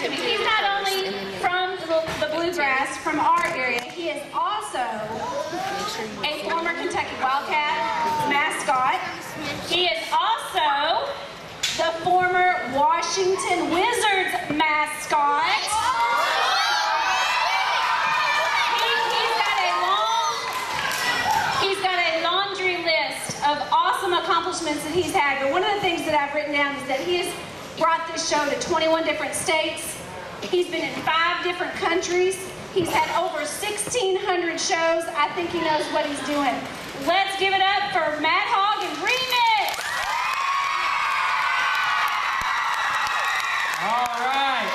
to me. He's not only from the Bluegrass, from our area, he is also a former Kentucky Wildcat mascot. He is also the former Washington Wizards mascot. He's got a laundry list of awesome accomplishments that he's had, but one of the things that I've written down is that he has brought this show to 21 different states. He's been in 5 different countries. He's had over 1,600 shows. I think he knows what he's doing. Let's give it up for Matt Hogg and Remix. All right.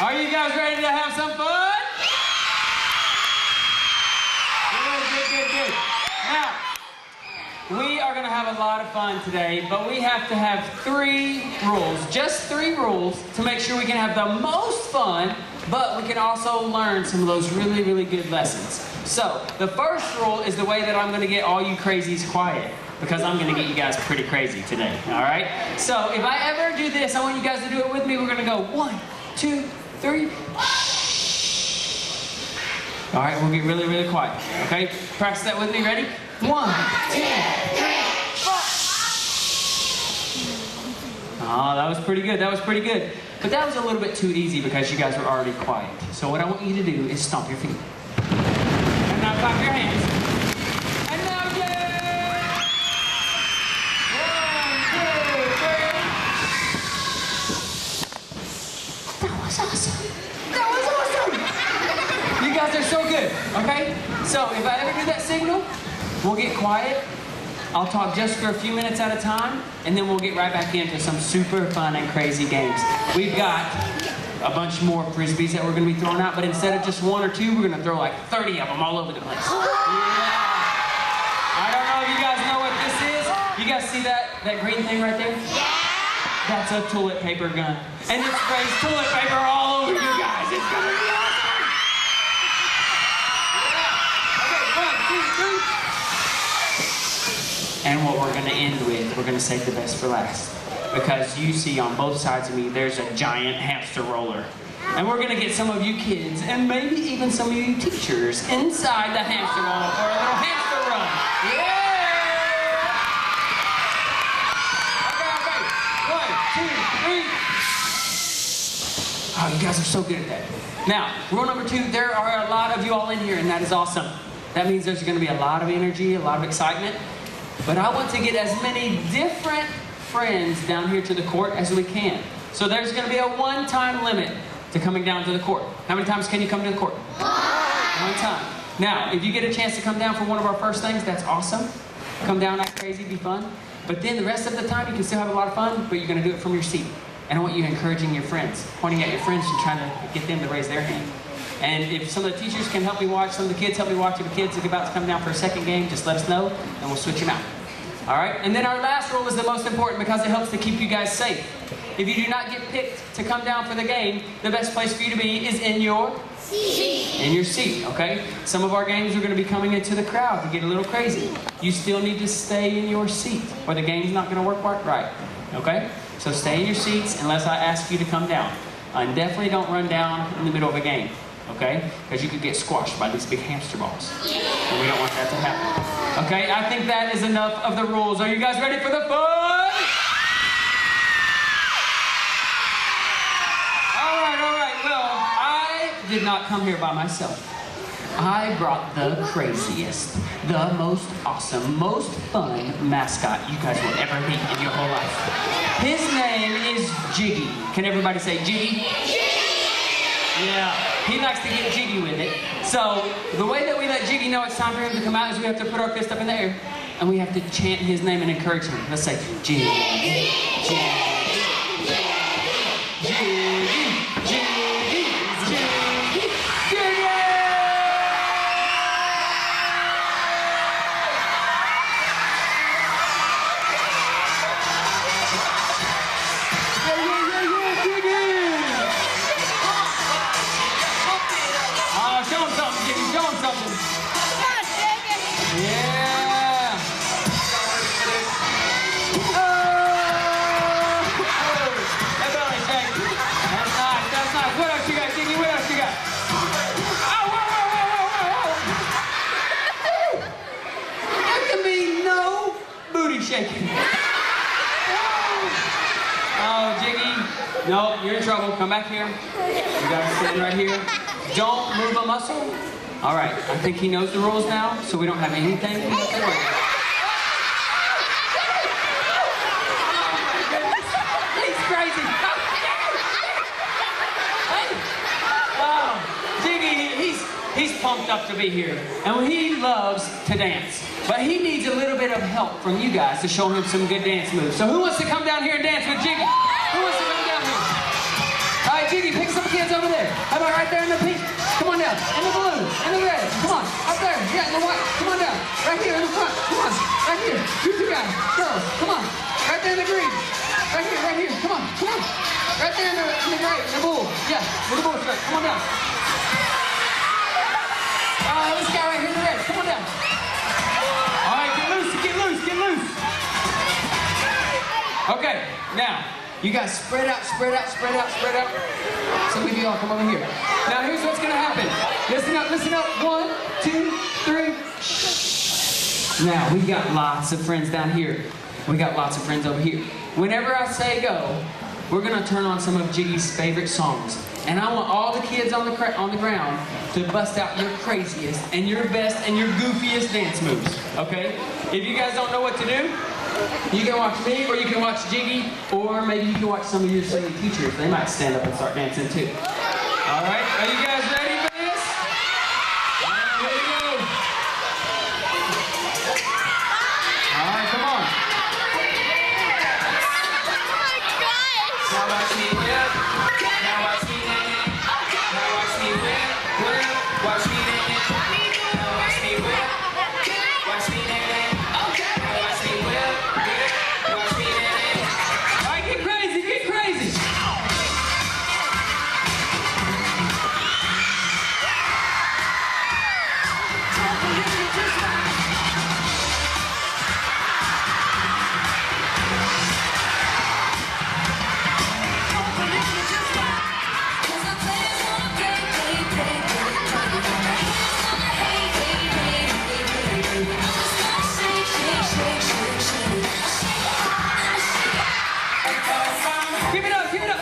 Are you guys ready to have some fun? Good. Now, we are going to have a lot of fun today, but we have to have 3 rules, just 3 rules to make sure we can have the most fun, but we can also learn some of those really, really good lessons. So, the first rule is the way that I'm going to get all you crazies quiet, because I'm going to get you guys pretty crazy today, all right? So, if I ever do this, I want you guys to do it with me. We're going to go 1, 2, 3. All right, we'll get really, really quiet, okay? Practice that with me, ready? 1, 2, 3, 4. Oh, that was pretty good, But that was a little bit too easy because you guys were already quiet. So what I want you to do is stomp your feet. And now clap your hands. And now, yeah! 1, 2, 3. That was awesome. You guys are so good, okay? So if I ever do that signal, we'll get quiet. I'll talk just for a few minutes at a time, and then we'll get right back into some super fun and crazy games. We've got a bunch more frisbees that we're going to be throwing out, but instead of just 1 or 2, we're going to throw like 30 of them all over the place. Yeah! I don't know if you guys know what this is. You guys see that green thing right there? Yeah! That's a toilet paper gun. And it sprays toilet paper all over you guys. It's going to be awesome. And what we're going to end with, we're going to save the best for last. Because you see on both sides of me, there's a giant hamster roller. And we're going to get some of you kids, and maybe even some of you teachers, inside the hamster roller for a little hamster run. Yeah! Okay. 1, 2, 3. Oh, you guys are so good at that. Now, rule number 2, there are a lot of you all in here, and that is awesome. That means there's going to be a lot of energy, a lot of excitement. But I want to get as many different friends down here to the court as we can. So there's going to be a 1-time limit to coming down to the court. How many times can you come to the court? 1 time. Now, if you get a chance to come down for one of our first things, that's awesome. Come down, act crazy, be fun. But then the rest of the time, you can still have a lot of fun, but you're going to do it from your seat. And I want you encouraging your friends, pointing at your friends and trying to get them to raise their hand. And if some of the teachers can help me watch, some of the kids help me watch, if the kids are about to come down for a second game, just let us know, and we'll switch them out. All right? And then our last rule is the most important because it helps to keep you guys safe. If you do not get picked to come down for the game, the best place for you to be is in your seat. In your seat, okay? Some of our games are going to be coming into the crowd to get a little crazy. You still need to stay in your seat or the game's not going to work right, okay? So stay in your seats unless I ask you to come down. And definitely don't run down in the middle of a game. Okay? Because you could get squashed by these big hamster balls. And we don't want that to happen. Okay? I think that is enough of the rules. Are you guys ready for the fun? All right. Well, I did not come here by myself. I brought the craziest, the most awesome, most fun mascot you guys will ever meet in your whole life. His name is Jiggy. Can everybody say Jiggy? Yeah, he likes to get jiggy with it. So, the way that we let Jiggy know it's time for him to come out is we have to put our fist up in the air and we have to chant his name and encourage him. Let's say, Jiggy, Jiggy, Jiggy, Jiggy, Jiggy, Jiggy! Yeah! Oh! in trouble. Come back here. You gotta stand right here. Don't move a muscle. All right, I think he knows the rules now, so we don't have anything to worry about. He's crazy. He's pumped up to be here, and he loves to dance. But he needs a little bit of help from you guys to show him some good dance moves. So who wants to come down here and dance with Jiggy? Who wants to come down here? All right, Jiggy, pick some kids over there. How about right there in the pink? Come on down. In the blue, in the red. Come on, up there. Yeah, in the white. Come on down. Right here in the front. Come on, right here. You two guys, girls, come on. Right there in the green. Right here, right here. Come on, come on. Right there in the gray, in the bull. Yeah, with the bull straight. Come on down. This guy right here in the red. Come on down. All right, get loose, get loose, get loose. Okay, now, you guys spread out, spread out, spread out, spread out. Some of you all come over here. Now, here's what's going to happen. Listen up, listen up. 1, 2, 3. Now, we got lots of friends down here. We got lots of friends over here. Whenever I say go, we're going to turn on some of Jiggy's favorite songs. And I want all the kids on the ground to bust out your craziest and your best and your goofiest dance moves, okay? If you guys don't know what to do, you can watch me, or you can watch Jiggy, or maybe you can watch some of your singing teachers. They might stand up and start dancing too. All right, are you guys ready for this? Here we go. All right, come on. Now watch me whip. Now watch me dance. Now watch me whip. Watch me dance. Now watch me whip. Watch me dance. Now watch me whip. Watch me dance. All right, get crazy, get crazy. Give it up, give it up.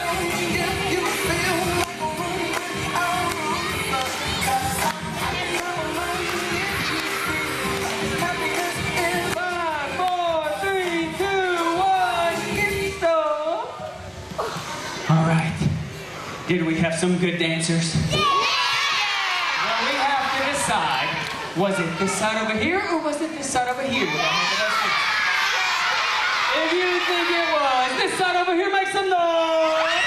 5, 4, 3, 2, 1, get started. All right. Did we have some good dancers? Yeah! Well, we have to decide, was it this side over here or was it this side over here? If you think it was this side over here, make some noise.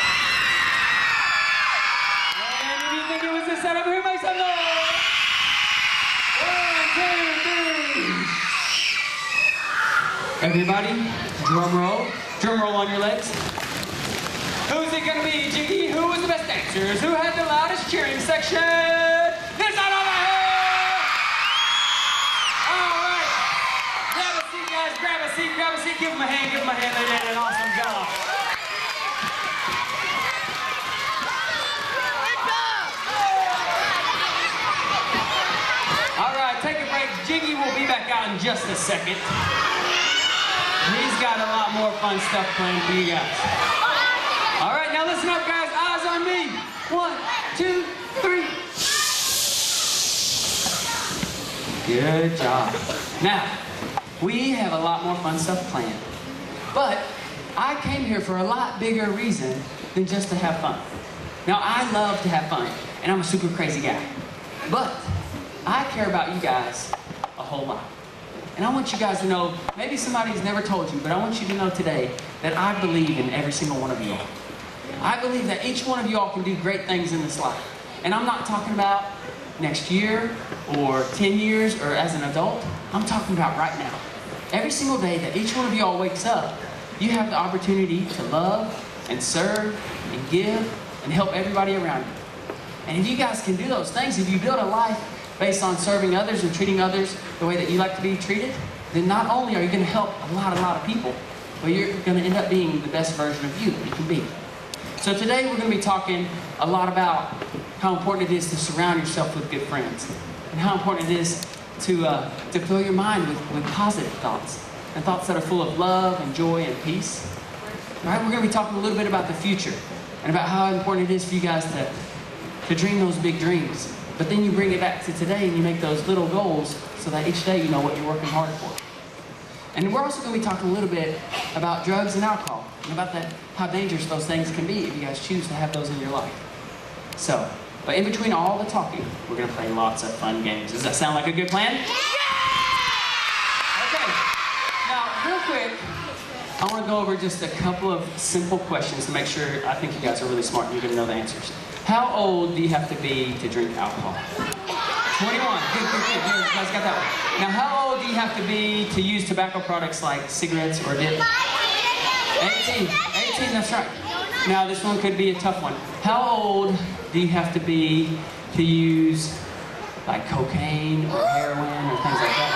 And if you think it was this side over here, make some noise. 1, 2, 3. Everybody, drum roll. Drum roll on your legs. Who's it gonna be, Jiggy? Who was the best dancers? Who had the loudest cheering section? This side over here! All right. Grab a seat, guys. Grab a seat, grab a seat. Give them a hand, give them a hand. They did an awesome job. All right, take a break. Jiggy will be back out in just a second. He's got a lot more fun stuff planned for you guys. All right, now listen up, guys. Eyes on me. 1, 2, 3. Good job. Now, we have a lot more fun stuff planned. But I came here for a lot bigger reason than just to have fun. Now, I love to have fun, and I'm a super crazy guy. But I care about you guys a whole lot. And I want you guys to know, maybe somebody's never told you, but I want you to know today that I believe in every single one of you all. I believe that each one of you all can do great things in this life. And I'm not talking about next year or 10 years or as an adult. I'm talking about right now. Every single day that each one of you all wakes up, you have the opportunity to love and serve and give and help everybody around you. And if you guys can do those things, if you build a life based on serving others and treating others the way that you like to be treated, then not only are you going to help a lot of people, but you're going to end up being the best version of you that you can be. So today we're going to be talking a lot about how important it is to surround yourself with good friends, and how important it is to fill your mind with positive thoughts, and thoughts that are full of love and joy and peace. All right, we're going to be talking a little bit about the future. and about how important it is for you guys to dream those big dreams. But then you bring it back to today and you make those little goals so that each day you know what you're working hard for. And we're also going to be talking a little bit about drugs and alcohol and about how dangerous those things can be if you guys choose to have those in your life. So, but in between all the talking, we're going to play lots of fun games. Does that sound like a good plan? Okay. Now, real quick, I want to go over just a couple of simple questions to make sure I think you guys are really smart and you're going to know the answers. How old do you have to be to drink alcohol? 21. Good. You guys got that one. Now, how old do you have to be to use tobacco products like cigarettes or dip? 18. 18, that's right. Now, this one could be a tough one. How old do you have to be to use like cocaine or heroin or things like that?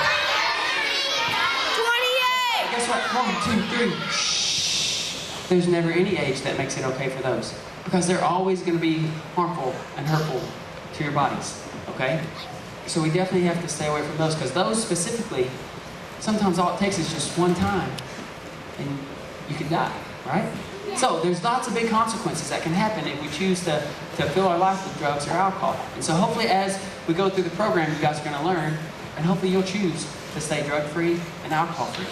28. Guess what? 1, 2, 3. Shh. There's never any age that makes it okay for those, because they're always going to be harmful and hurtful to your bodies, okay? So we definitely have to stay away from those, because those specifically, sometimes all it takes is just one time and you could die, right? So there's lots of big consequences that can happen if we choose to fill our life with drugs or alcohol. And so hopefully as we go through the program, you guys are going to learn, and hopefully you'll choose to stay drug-free and alcohol-free.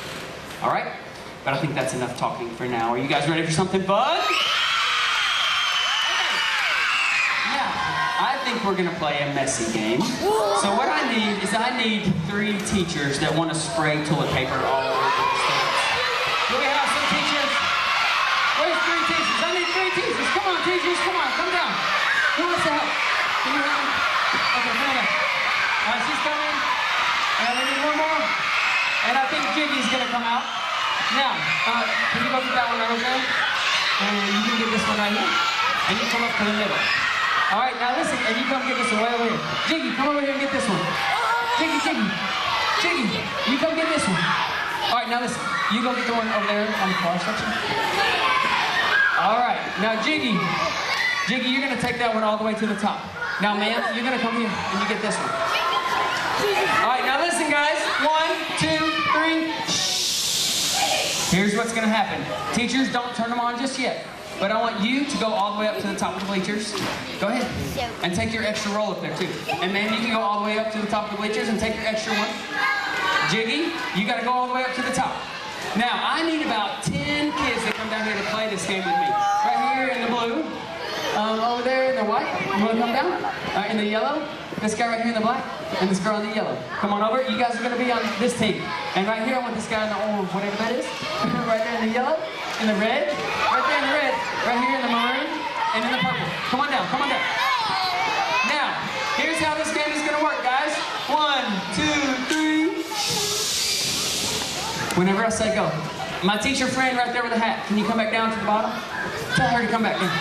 All right? But I think that's enough talking for now. Are you guys ready for something fun? I think we're going to play a messy game. So what I need is 3 teachers that want to spray toilet paper all over the stage. Do we have some teachers? Where's 3 teachers? I need 3 teachers. Come on, teachers. Come on. Come down. Who wants to help? Can you help me? Okay, come on down. All right, she's coming. And we need one more. And I think Jiggy's going to come out. Now, can you go get that one right over there? And you can get this one right here. And you come up to the middle. All right, now listen, and you come get this one right over here. Jiggy, come over here and get this one. Jiggy, you come get this one. All right, now listen, you go get the one over there on the far section. All right, now Jiggy, you're gonna take that one all the way to the top. Now, ma'am, you're gonna come here and you get this one. All right, now listen, guys. 1, 2, 3. Shh. Here's what's gonna happen. Teachers, don't turn them on just yet. But I want you to go all the way up to the top of the bleachers. Go ahead. And take your extra roll up there, too. And ma'am, you can go all the way up to the top of the bleachers and take your extra one. Jiggy, you got to go all the way up to the top. Now, I need about 10 kids that come down here to play this game with me. Right here in the blue. Over there in the white. You want to come down? In the yellow. This guy right here in the black. And this girl in the yellow. Come on over. You guys are going to be on this team. And right here, I want this guy in the orange, whatever that is. Right there in the yellow. In the red. Right there in the red. Right here in the maroon. And in the purple. Come on down. Come on down. Now, here's how this game is going to work, guys. 1, 2, 3. Whenever I say go. My teacher friend right there with the hat. Can you come back down to the bottom? Tell her to come back down.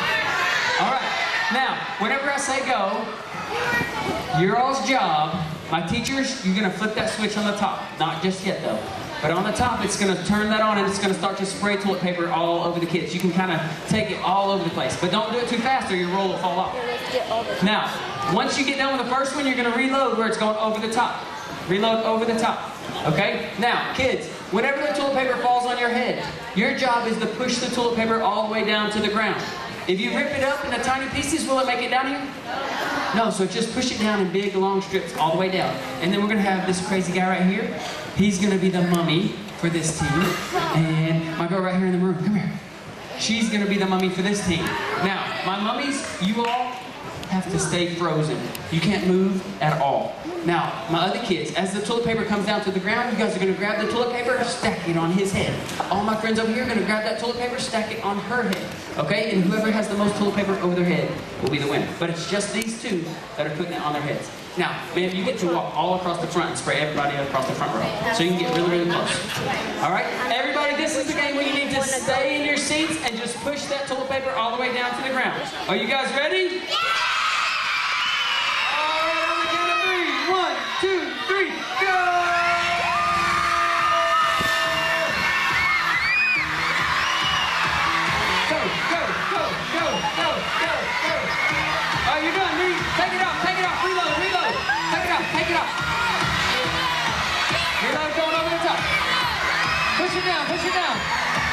All right. Now, whenever I say go, your all's job, my teachers, you're going to flip that switch on the top. Not just yet, though. But on the top, it's going to turn that on and it's going to start to spray toilet paper all over the kids. You can kind of take it all over the place. But don't do it too fast or your roll will fall off. Now, once you get done with the first one, you're going to reload where it's going over the top. Reload over the top. Okay? Now, kids, whenever the toilet paper falls on your head, your job is to push the toilet paper all the way down to the ground. If you rip it up into tiny pieces, will it make it down here? No, so just push it down in big, long strips all the way down. And then we're going to have this crazy guy right here. He's going to be the mummy for this team. And my girl right here in the room, come here. She's going to be the mummy for this team. Now, my mummies, you all have to stay frozen. You can't move at all. Now, my other kids, as the toilet paper comes down to the ground, you guys are going to grab the toilet paper, stack it on his head. All my friends over here are going to grab that toilet paper, stack it on her head. Okay? And whoever has the most toilet paper over their head will be the winner. But it's just these 2 that are putting it on their heads. Now, ma'am, you get to walk all across the front and spray everybody across the front row. So you can get really, really close. All right? Everybody, this is the game where you need to stay in your seats and just push that toilet paper all the way down to the ground. Are you guys ready? Yeah! All right, on the count of 3. 1, 2, 3, go! Go, go, go, go, go, go, go. All right, you're done. Take it out, reload, reload. Take it out. Reload going over the top. Push it down.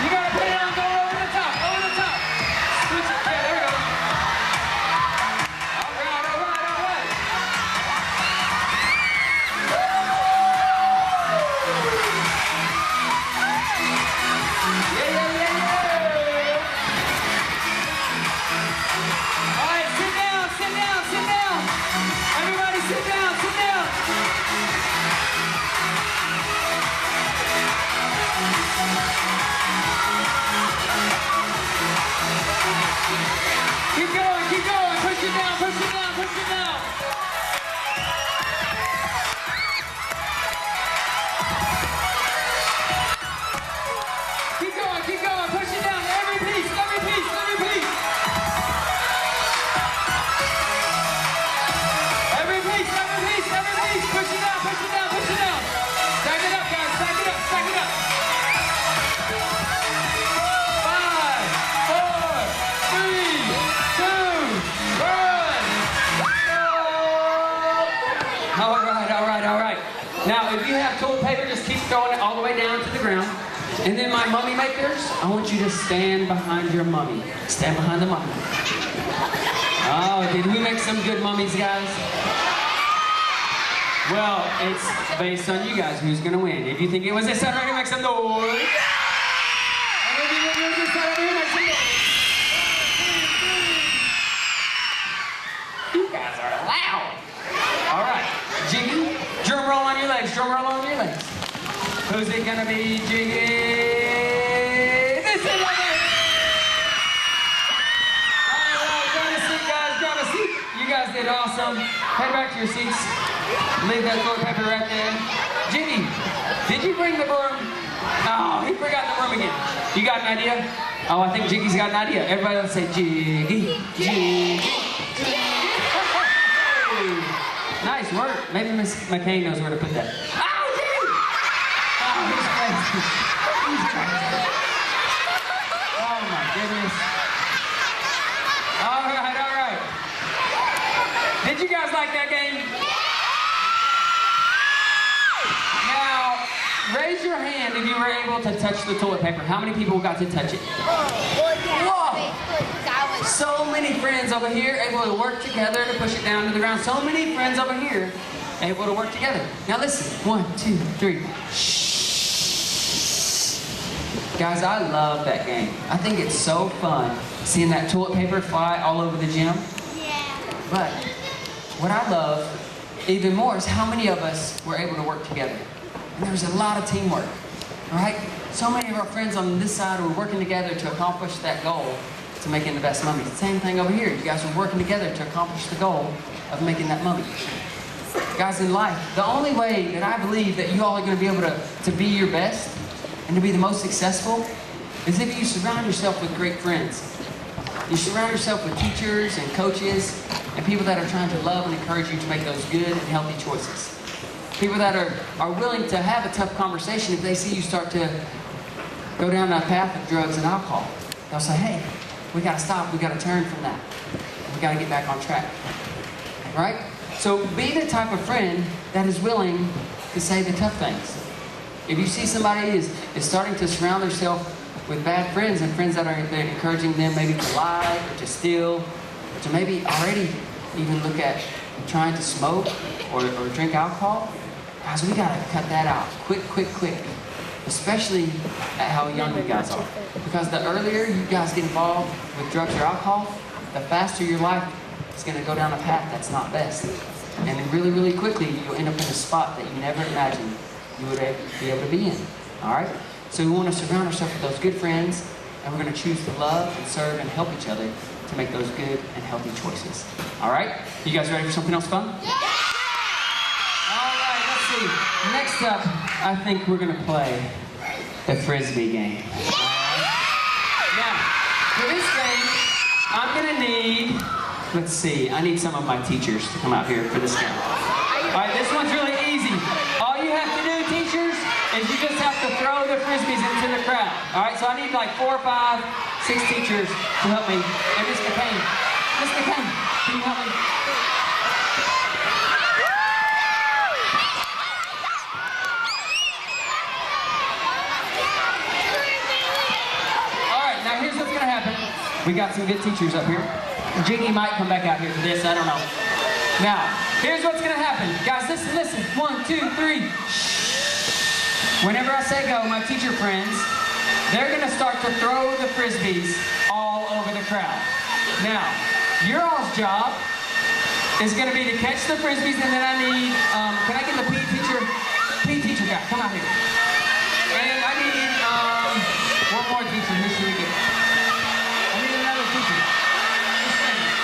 You gotta put it on going over the top. Switch it. Yeah, there we go. sit down, sit down. Keep going, keep going. Push it down, push it down, push it down. Keep going, keep going. Push it down. Every piece, every piece, every piece. Every piece, every piece, every piece. Push it down, push it down, push it down. Stack it up, guys. Stack it up, stack it up. 5, 4, 3, 2, 1. All right, all right, all right. Now, if you have toilet paper, just keep throwing it all the way down to the ground. And then my mummy makers, I want you to stand behind your mummy. Stand behind the mummy. Oh, did we make some good mummies, guys? Well, it's based on you guys who's gonna win. If you think it was this side right here, make some noise. And if you think it was this side right here, make some noise. You guys are loud. All right, Jiggy, drum roll on your legs, drum roll on your legs. Who's it gonna be, Jiggy? This is it! All right, grab a seat, guys, grab a seat. You guys did awesome. Head back to your seats. Leave that toilet paper right there. Jiggy, did you bring the broom? Oh, he forgot the broom again. You got an idea? Oh, I think Jiggy's got an idea. Everybody else say Jiggy, Jiggy, Jiggy. Nice work. Maybe Miss McCain knows where to put that. He's crazy. He's crazy. Oh my goodness. All right, all right. Did you guys like that game? Now, raise your hand if you were able to touch the toilet paper. How many people got to touch it? Whoa! So many friends over here able to work together to push it down to the ground. So many friends over here able to work together. Now listen. 1, 2, 3. Shh. Guys, I love that game. I think it's so fun seeing that toilet paper fly all over the gym. Yeah. But what I love even more is how many of us were able to work together. And there's a lot of teamwork, all right? So many of our friends on this side were working together to accomplish that goal to making the best mummy. Same thing over here. You guys were working together to accomplish the goal of making that mummy. Guys, in life, the only way that I believe that you all are going to be able to be your best and to be the most successful is if you surround yourself with great friends. You surround yourself with teachers and coaches and people that are trying to love and encourage you to make those good and healthy choices. People that are willing to have a tough conversation if they see you start to go down that path of drugs and alcohol. They'll say, hey, we got to stop, we got to turn from that. We got to get back on track, right? So be the type of friend that is willing to say the tough things. If you see somebody is starting to surround themselves with bad friends and friends that are encouraging them maybe to lie or to steal or to maybe already even look at trying to smoke or drink alcohol, guys, we got to cut that out quick, quick, quick. Especially at how young you guys are. Because the earlier you guys get involved with drugs or alcohol, the faster your life is going to go down a path that's not best. And then really, really quickly, you'll end up in a spot that you never imagined you would be able to be in. All right? So we want to surround ourselves with those good friends, and we're going to choose to love and serve and help each other to make those good and healthy choices. All right? You guys ready for something else fun? Yeah! All right, let's see. Next up, I think we're going to play the Frisbee game. Now, for this game, I'm going to need, let's see, I need some of my teachers to come out here for this game. All right, this one's really easy. All you have to do, teachers, is you just have to throw the Frisbees into the crowd. All right, so I need like 4, 5, 6 teachers to help me. And Miss McCain, can you help me? All right, now here's what's gonna happen. We got some good teachers up here. Jiggy might come back out here for this, I don't know. Now, here's what's gonna happen. Guys, listen. 1, 2, 3. Shh. Whenever I say go, my teacher friends, they're gonna start to throw the Frisbees all over the crowd. Now, your all's job is going to be to catch the Frisbees, and then I need, can I get the PE teacher guy? Come out here. And I need one more teacher. Who should we get? I need another teacher.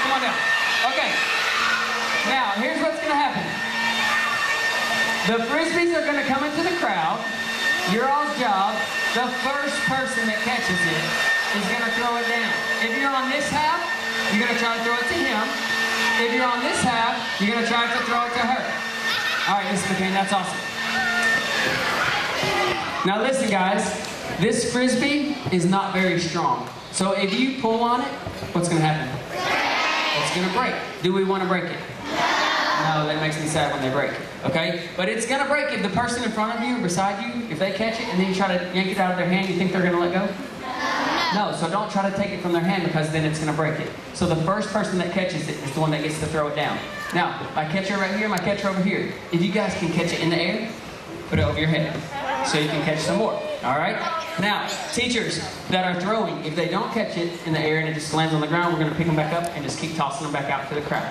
Come on down. Okay. Now, here's what's going to happen. The Frisbees are going to come into the crowd. Your all's job, the first person that catches it is going to throw it down. If you're on this half, you're going to try to throw it to him. If you're on this half, you're going to try to throw it to her. All right, Mr. McCain, that's awesome. Now listen, guys. This Frisbee is not very strong. So if you pull on it, what's going to happen? It's going to break. Do we want to break it? No, that makes me sad when they break. Okay? But it's going to break if the person in front of you, beside you, if they catch it and then you try to yank it out of their hand, you think they're going to let go? No, so don't try to take it from their hand because then it's going to break it. So the first person that catches it is the one that gets to throw it down. Now, my catcher right here, my catcher over here. If you guys can catch it in the air, put it over your head so you can catch some more. All right? Now, teachers that are throwing, if they don't catch it in the air and it just lands on the ground, we're going to pick them back up and just keep tossing them back out to the crowd.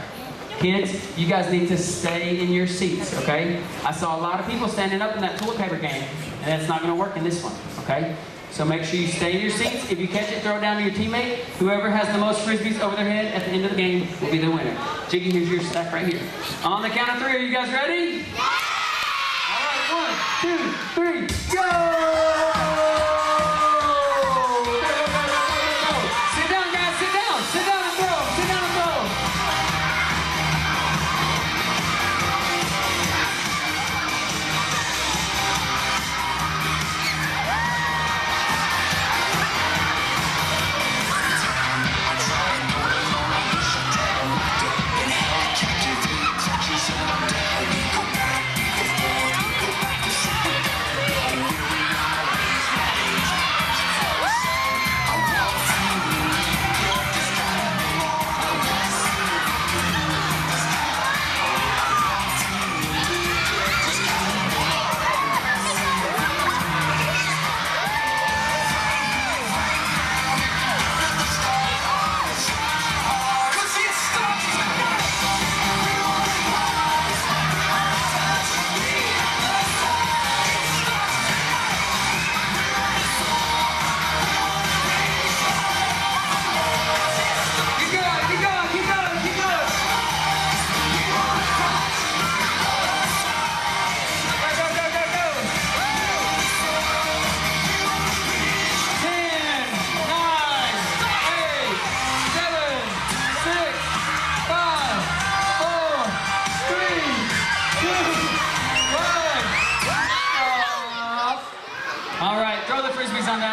Kids, you guys need to stay in your seats, okay? I saw a lot of people standing up in that toilet paper game, and that's not going to work in this one, okay? So make sure you stay in your seats. If you catch it, throw it down to your teammate. Whoever has the most Frisbees over their head at the end of the game will be the winner. Jiggy, here's your stack right here. On the count of 3, are you guys ready? Yeah! All right, 1, 2, 3, go! Sit down, guys, sit down. Sit down and throw. Sit down and throw.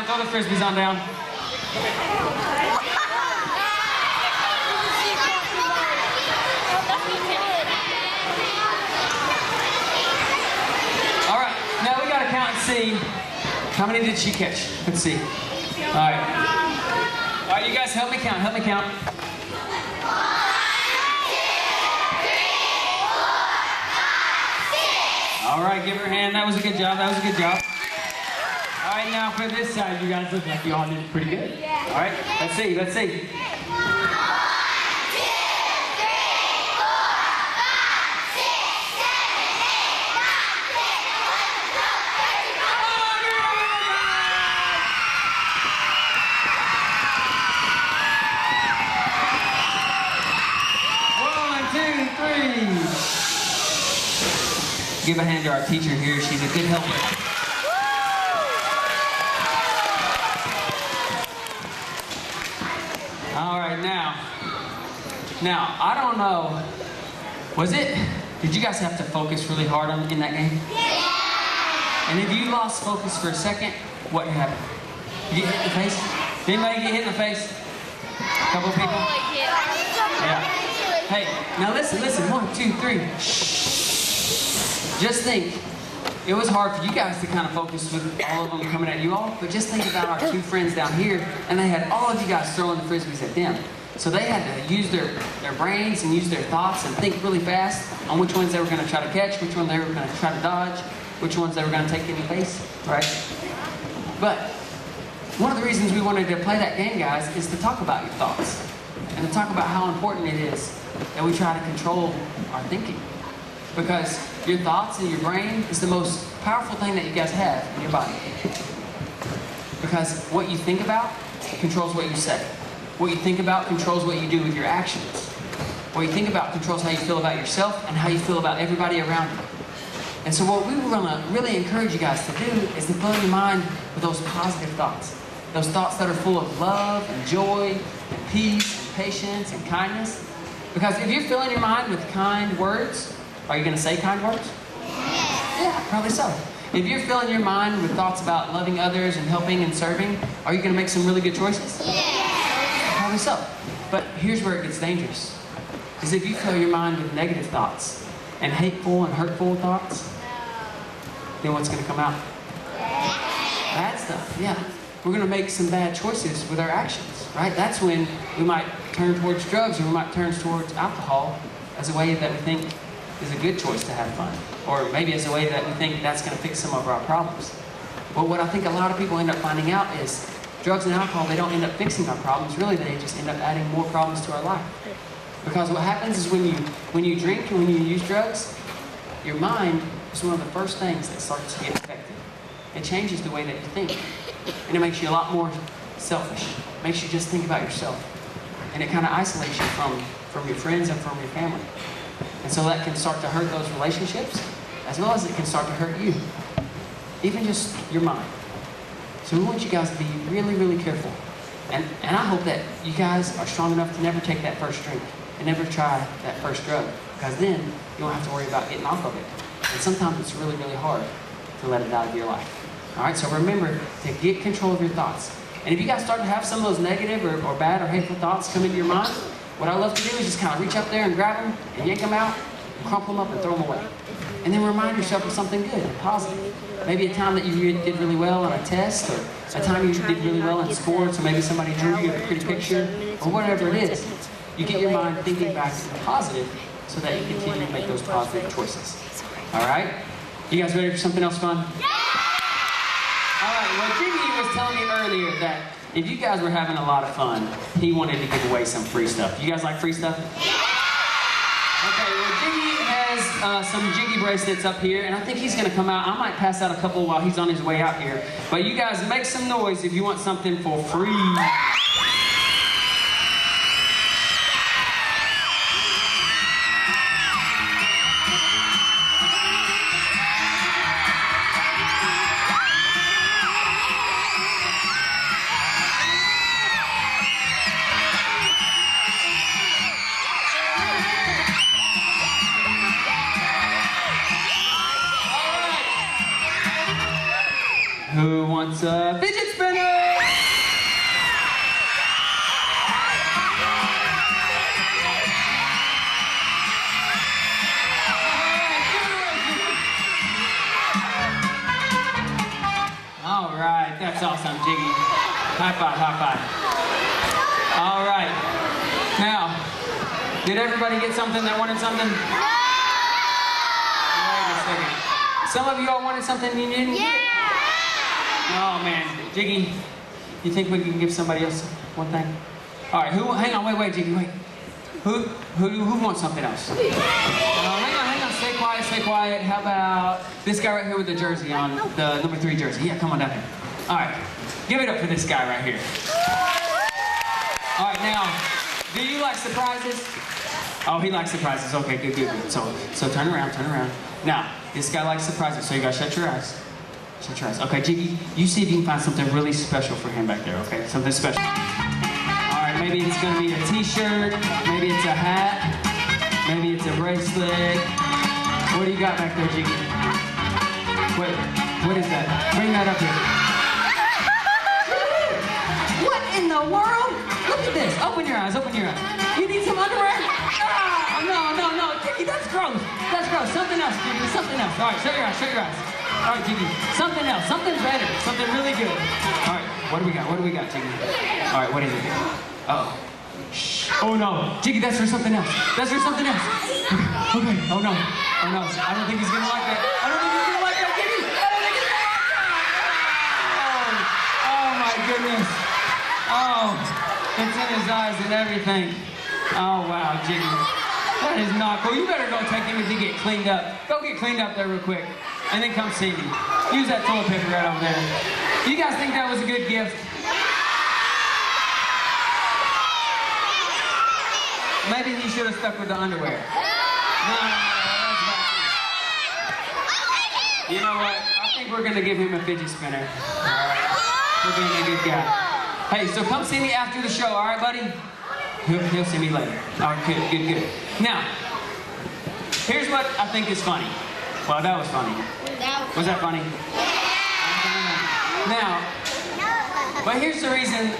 Throw the Frisbees on down. All right, now we got to count and see. How many did she catch? Let's see. All right. All right, you guys help me count. Help me count. 1, 2, 3, 4, 5, 6. All right, give her a hand. That was a good job. That was a good job. All right, now for this side, you guys look like you all did pretty good. All right, let's see, let's see. 1, 2, 3, 4, 5, 6, 7, 8, 9, 10, 11, 12, 13. Give a hand to our teacher here. She's a good helper. All right, now, I don't know, did you guys have to focus really hard in that game? Yeah! And if you lost focus for a second, what happened? You get hit in the face? Did anybody get hit in the face? A couple people? Yeah. Hey, now listen, 1, 2, 3. Shh. Just think, it was hard for you guys to kind of focus with all of them coming at you all, but just think about our 2 friends down here, and they had all of you guys throwing the Frisbees at them. So they had to use their brains and use their thoughts and think really fast on which ones they were going to try to catch, which ones they were going to try to dodge, which ones they were going to take in the face, right? But one of the reasons we wanted to play that game, guys, is to talk about your thoughts. and to talk about how important it is that we try to control our thinking. Because your thoughts and your brain is the most powerful thing that you guys have in your body. Because what you think about controls what you say. What you think about controls what you do with your actions. What you think about controls how you feel about yourself and how you feel about everybody around you. And so what we want to really encourage you guys to do is to fill your mind with those positive thoughts. Those thoughts that are full of love and joy and peace and patience and kindness. Because if you're filling your mind with kind words, are you going to say kind words? Yeah, probably so. If you're filling your mind with thoughts about loving others and helping and serving, are you going to make some really good choices? Yeah. Probably so. But here's where it gets dangerous. Is if you fill your mind with negative thoughts and hateful and hurtful thoughts, then what's going to come out? Bad stuff, yeah. We're going to make some bad choices with our actions, right? That's when we might turn towards drugs or we might turn towards alcohol as a way that we think is a good choice to have fun. Or maybe as a way that we think that's going to fix some of our problems. But what I think a lot of people end up finding out is drugs and alcohol, they don't end up fixing our problems. Really, they just end up adding more problems to our life. Because what happens is when you drink and when you use drugs, your mind is one of the first things that starts to get affected. It changes the way that you think. And it makes you a lot more selfish. It makes you just think about yourself. And it kind of isolates you from your friends and from your family. And so that can start to hurt those relationships, as well as it can start to hurt you. Even just your mind. So we want you guys to be really, really careful. And I hope that you guys are strong enough to never take that first drink and never try that first drug. Because then you won't have to worry about getting off of it. And sometimes it's really, really hard to let it out of your life. All right, so remember to get control of your thoughts. And if you guys start to have some of those negative or bad or hateful thoughts come into your mind, what I love to do is just kind of reach up there and grab them and yank them out and crumple them up and throw them away. And then remind yourself of something good and positive. Maybe a time that you did really well on a test, or a time you did really well in sports, or maybe somebody drew you a pretty picture, or whatever it is. You get your mind thinking back to the positive so that you continue to make those positive choices. All right? You guys ready for something else fun? Yeah! All right, well, Jimmy was telling me earlier that if you guys were having a lot of fun, he wanted to give away some free stuff. You guys like free stuff? Yeah! Okay, well, Jiggy has some Jiggy bracelets up here, and I think he's going to come out. I might pass out a couple while he's on his way out here. But you guys make some noise if you want something for free. Who wants a fidget spinner? All right, that's awesome, Jiggy. High five, high five. All right. Now, did everybody get something that wanted something? Wait a second. Some of you all wanted something you didn't get? Oh man, Jiggy, you think we can give somebody else one thing? All right, hang on, wait, Jiggy, wait. Who wants something else? Hang on, stay quiet. How about this guy right here with the jersey on, the number 3 jersey? Yeah, come on down here. All right, give it up for this guy right here. All right, now, do you like surprises? Oh, he likes surprises. Okay, good. So turn around. Now, this guy likes surprises, so you gotta shut your eyes. Shut your eyes. Okay, Jiggy, you see if you can find something really special for him back there, okay? Something special. All right, maybe it's gonna be a t-shirt, maybe it's a hat, maybe it's a bracelet. What do you got back there, Jiggy? Wait, what is that? Bring that up here. What in the world? Look at this. Open your eyes. You need some underwear? Oh, no, Jiggy, that's gross. Something else, Jiggy, something else. All right, shut your eyes. All right, Jiggy, something else, something better, something really good. All right, what do we got, Jiggy? All right, what is it? Uh-oh. Shh. Oh no, Jiggy, that's for something else. Okay, oh no. I don't think he's gonna like that. Jiggy. I don't think he's gonna like that. Oh my goodness. Oh. It's in his eyes and everything. Oh, wow, Jiggy. That is not cool. You better go take him to get cleaned up. Go get cleaned up there real quick. And then come see me. Use that toilet paper right over there. You guys think that was a good gift? Maybe he should have stuck with the underwear. No, that's bad. You know what? I think we're gonna give him a fidget spinner. All right. For being a good guy. Hey, so come see me after the show, all right, buddy? He'll see me later. All right, good. Now, here's what I think is funny. Well, that was funny. Was that funny? Now, but here's the reason,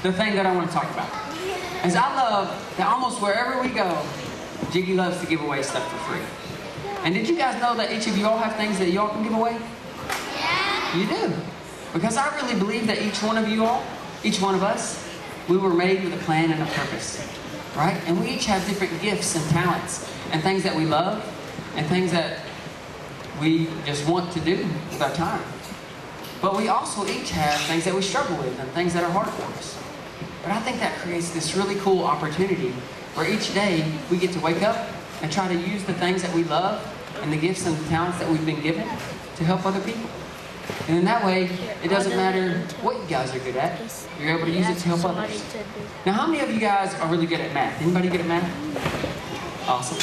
the thing that I want to talk about. Is I love that almost wherever we go, Jiggy loves to give away stuff for free. And did you guys know that each of you all have things that you all can give away? Yeah. You do. Because I really believe that each one of you all, each one of us, we were made with a plan and a purpose, right? And we each have different gifts and talents and things that we love and things that we just want to do with our time. But we also each have things that we struggle with and things that are hard for us. But I think that creates this really cool opportunity where each day we get to wake up and try to use the things that we love and the gifts and the talents that we've been given to help other people. And in that way, it doesn't matter what you guys are good at, you're able to use it to help others. Now, how many of you guys are really good at math? Anybody good at math? Awesome.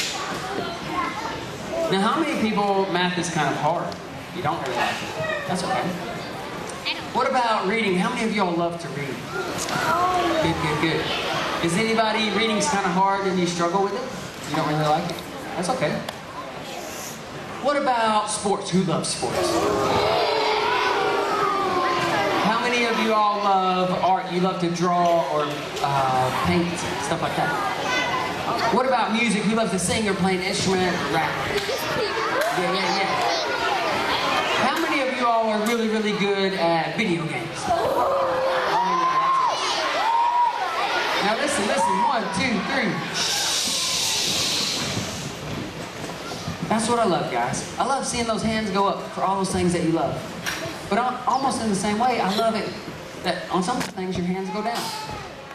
Now, how many people, math is kind of hard? You don't really like it. That's okay. What about reading? How many of y'all love to read? Good. Is anybody, reading's kind of hard and you struggle with it? You don't really like it? That's okay. What about sports? Who loves sports? How many of you all love art? You love to draw or paint, stuff like that. What about music? Who loves to sing or play an instrument or rap? Yeah. How many of you all are really, really good at video games? Now listen, 1, 2, 3. That's what I love, guys. I love seeing those hands go up for all those things that you love. But almost in the same way, I love it that on some things your hands go down.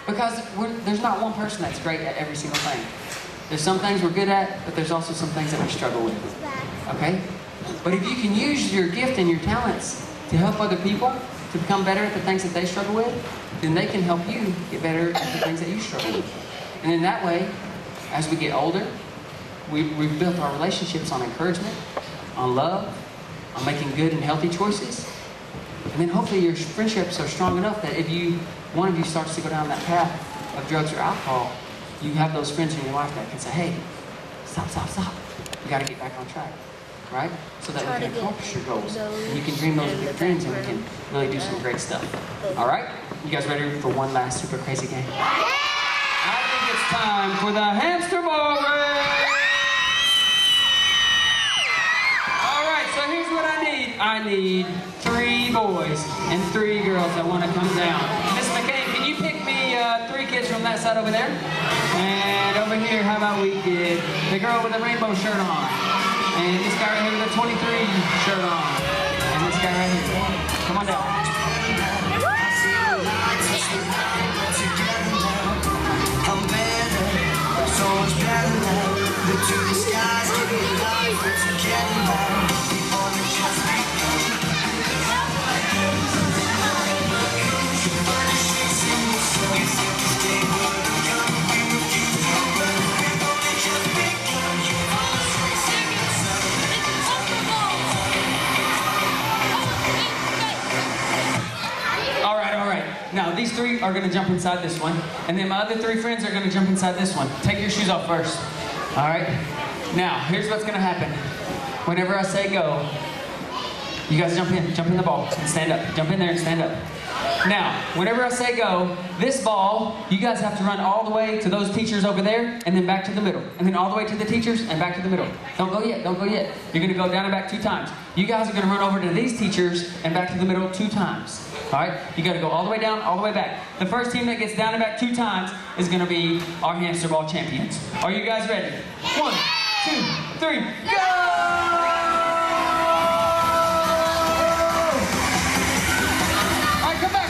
Because there's not one person that's great at every single thing. There's some things we're good at, but there's also some things that we struggle with. Okay? But if you can use your gift and your talents to help other people to become better at the things that they struggle with, then they can help you get better at the things that you struggle with. And in that way, as we get older, we've built our relationships on encouragement, on love, on making good and healthy choices. And then hopefully your friendships are strong enough that if one of you starts to go down that path of drugs or alcohol, you have those friends in your life that can say, hey, stop. You got to get back on track, right? So that we can accomplish your goals. And you can dream those big dreams and we can really do some great stuff. All right? You guys ready for one last super crazy game? I think it's time for the hamster ball race. All right, so here's what I need. I need 3 boys and 3 girls that want to come down. Miss McCain, can you pick me 3 kids from that side over there? And over here, how about we get the girl with the rainbow shirt on? And this guy right here with the 23 shirt on. And this guy right here. Come on down. Now, these 3 are going to jump inside this one, and then my other 3 friends are going to jump inside this one. Take your shoes off first. All right? Now, here's what's going to happen. Whenever I say go, you guys jump in the ball, and stand up. Jump in there and stand up. Now, whenever I say go, this ball, you guys have to run all the way to those teachers over there, and then back to the middle. And then all the way to the teachers, and back to the middle. Don't go yet. You're going to go down and back 2 times. You guys are going to run over to these teachers, and back to the middle 2 times. All right? You got to go all the way down, all the way back. The first team that gets down and back 2 times is going to be our hamster ball champions. Are you guys ready? 1, 2, 3, go! All right, come back.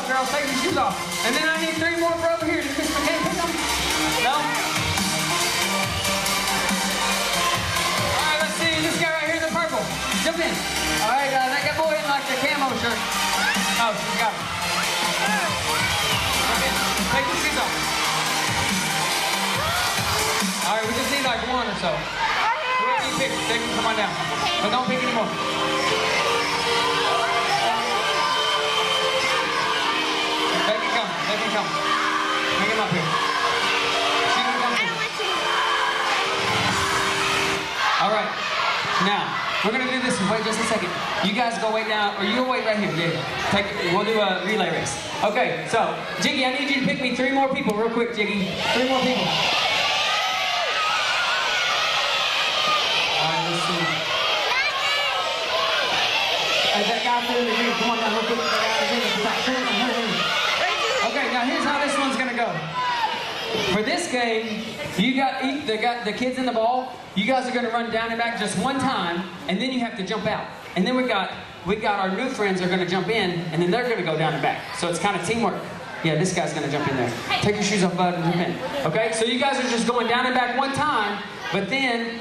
off, girls. Take your shoes off. And then I need 3 more for over here. Does Miss McCann pick them? No? All right, let's see. This guy right here in the purple. Jump in. All right, that boy in like the camo shirt. Oh, she got it. Jump in. Take your shoes off. All right, we just need like 1 or so. Whoever you pick, they can come on down. But don't pick anymore. They can come. They can come. Bring him up here. She can come too. All right. Now, we're going to do this. Wait just a second. You guys go wait down, or you go wait right here. Yeah. We'll do a relay race. Okay, so, Jiggy, I need you to pick me 3 more people real quick, Jiggy. 3 more people. All right, let's see. Hey, that guy through in the green. Come on down real quick. Okay, now here's how this one's gonna go. For this game, the kids in the ball. You guys are gonna run down and back just 1 time, and then you have to jump out. And then we got our new friends are gonna jump in, and then they're gonna go down and back. So it's kind of teamwork. Yeah, this guy's gonna jump in there. Take your shoes off, bud, and jump in. Okay, so you guys are just going down and back 1 time, but then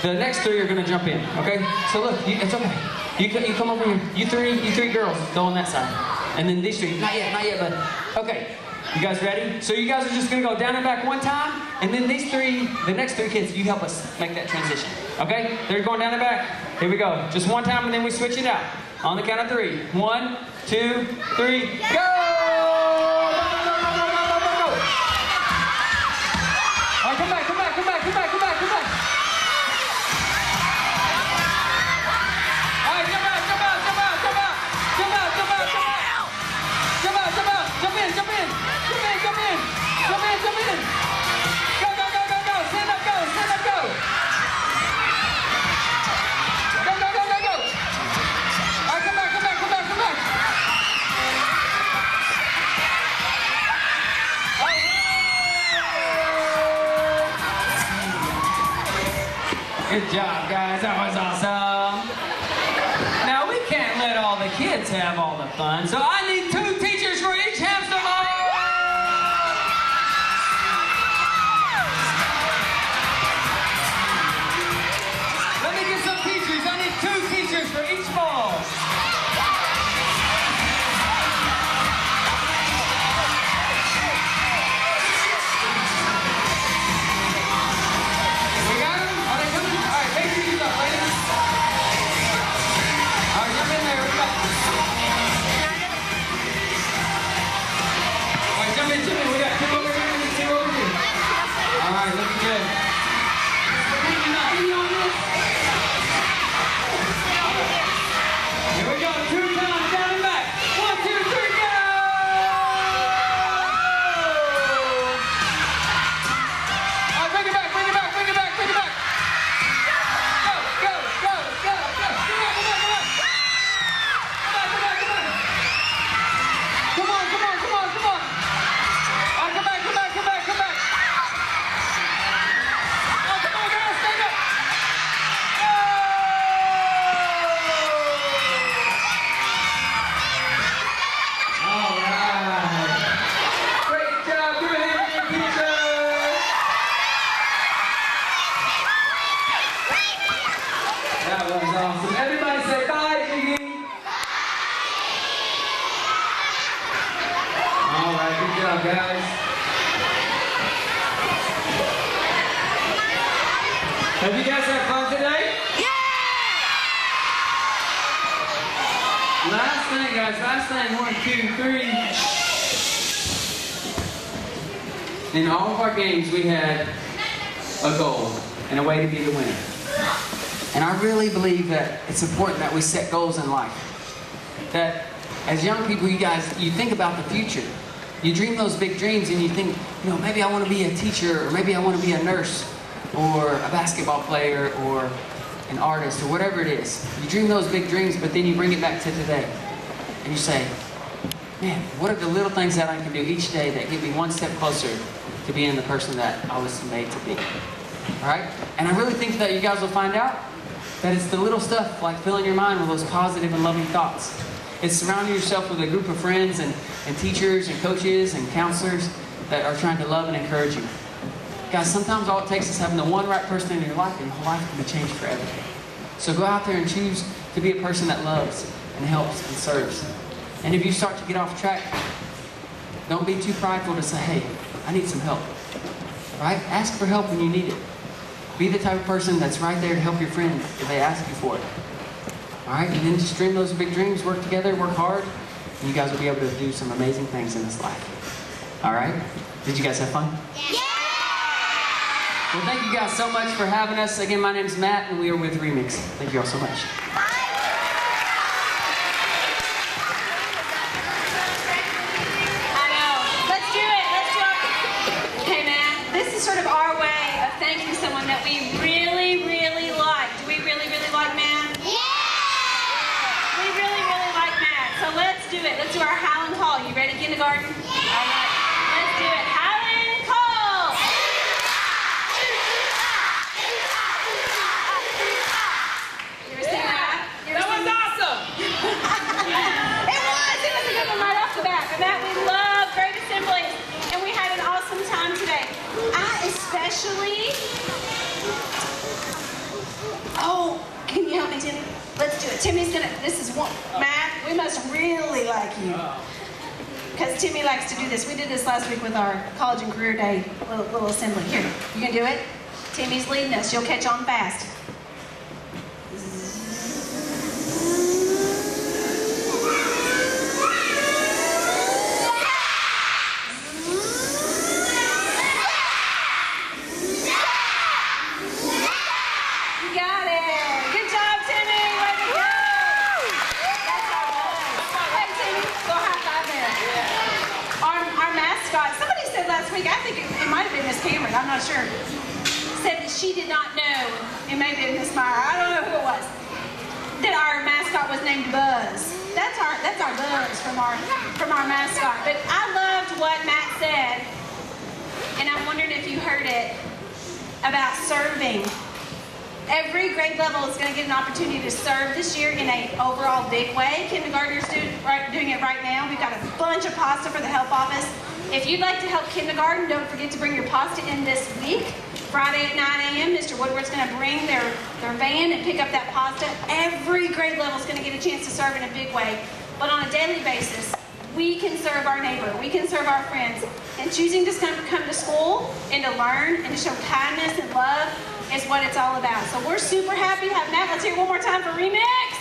the next 3 are gonna jump in. Okay, so look, it's okay. You come over here. You three girls, go on that side. And then these 3, not yet, bud. Okay, you guys ready? So you guys are just gonna go down and back 1 time, and then these 3, the next 3 kids, you help us make that transition. Okay? They're going down and back. Here we go. Just 1 time, and then we switch it out. On the count of 3. 1, 2, 3, go! Go! All right, come back. Good job, guys. That was awesome. Now, we can't let all the kids have all the fun, so I need 2 teachers for each hamster ball. Let me get some teachers. I need 2 teachers for each ball. Guys. Have you guys had fun today? Yeah! Last thing, guys. Last thing. 1, 2, 3. In all of our games, we had a goal and a way to be the winner. And I really believe that it's important that we set goals in life. That as young people, you think about the future. You dream those big dreams and you think, maybe I want to be a teacher, or maybe I want to be a nurse, or a basketball player, or an artist, or whatever it is. You dream those big dreams, but then you bring it back to today. And you say, man, what are the little things that I can do each day that get me 1 step closer to being the person that I was made to be? All right? And I really think that you guys will find out that it's the little stuff like filling your mind with those positive and loving thoughts. It's surrounding yourself with a group of friends and teachers and coaches and counselors that are trying to love and encourage you. Guys, sometimes all it takes is having the one right person in your life, and your life can be changed forever. So go out there and choose to be a person that loves and helps and serves. And if you start to get off track, don't be too prideful to say, hey, I need some help. Right? Ask for help when you need it. Be the type of person that's right there to help your friend if they ask you for it. All right? And then just dream those big dreams, work together, work hard, and you guys will be able to do some amazing things in this life. All right? Did you guys have fun? Yeah! Well, thank you guys so much for having us. Again, my name's Matt, and we are with Remix. Thank you all so much. I know. Let's do it. Let's do it. Hey, Matt, this is sort of our way of thanking someone that we really, really like. Do we really, really like Matt? Yeah! We really, really like Matt. So let's do it. Let's do our Highland call. You ready, kindergarten? Yeah! All right. Let's do it. Highland call! You ever seen that? That was awesome! It was a good one right off the bat. But Matt, we love Great Assemblies, and we had an awesome time today. I especially... Oh, can you help me, Timmy? Let's do it. Timmy's gonna... This is one... Matt, we must really like you. Because Timmy likes to do this. We did this last week with our college and career day little assembly. Here, you can do it? Timmy's leading us. You'll catch on fast. You got it. Good job, Timmy. Way to go. That's our buzz. Hey, Timmy, go high five there. Our mascot, somebody said last week, I think it might have been Miss Cameron, I'm not sure, said that she did not know, it may have been Miss Meyer, I don't know who it was, that our mascot was named Buzz. That's our Buzz from our mascot. But I loved what Matt said, and I'm wondering if you heard it, about serving. Every grade level is going to get an opportunity to serve this year in an overall big way. Kindergartners doing it right now. We've got a bunch of pasta for the help office. If you'd like to help kindergarten, don't forget to bring your pasta in this week. Friday at 9 a.m., Mr. Woodward's going to bring their van and pick up that pasta. Every grade level is going to get a chance to serve in a big way. But on a daily basis, we can serve our neighbor. We can serve our friends. And choosing to come to school and to learn and to show kindness and love is what it's all about. So we're super happy to have Matt. Let's hear it one more time for Remix.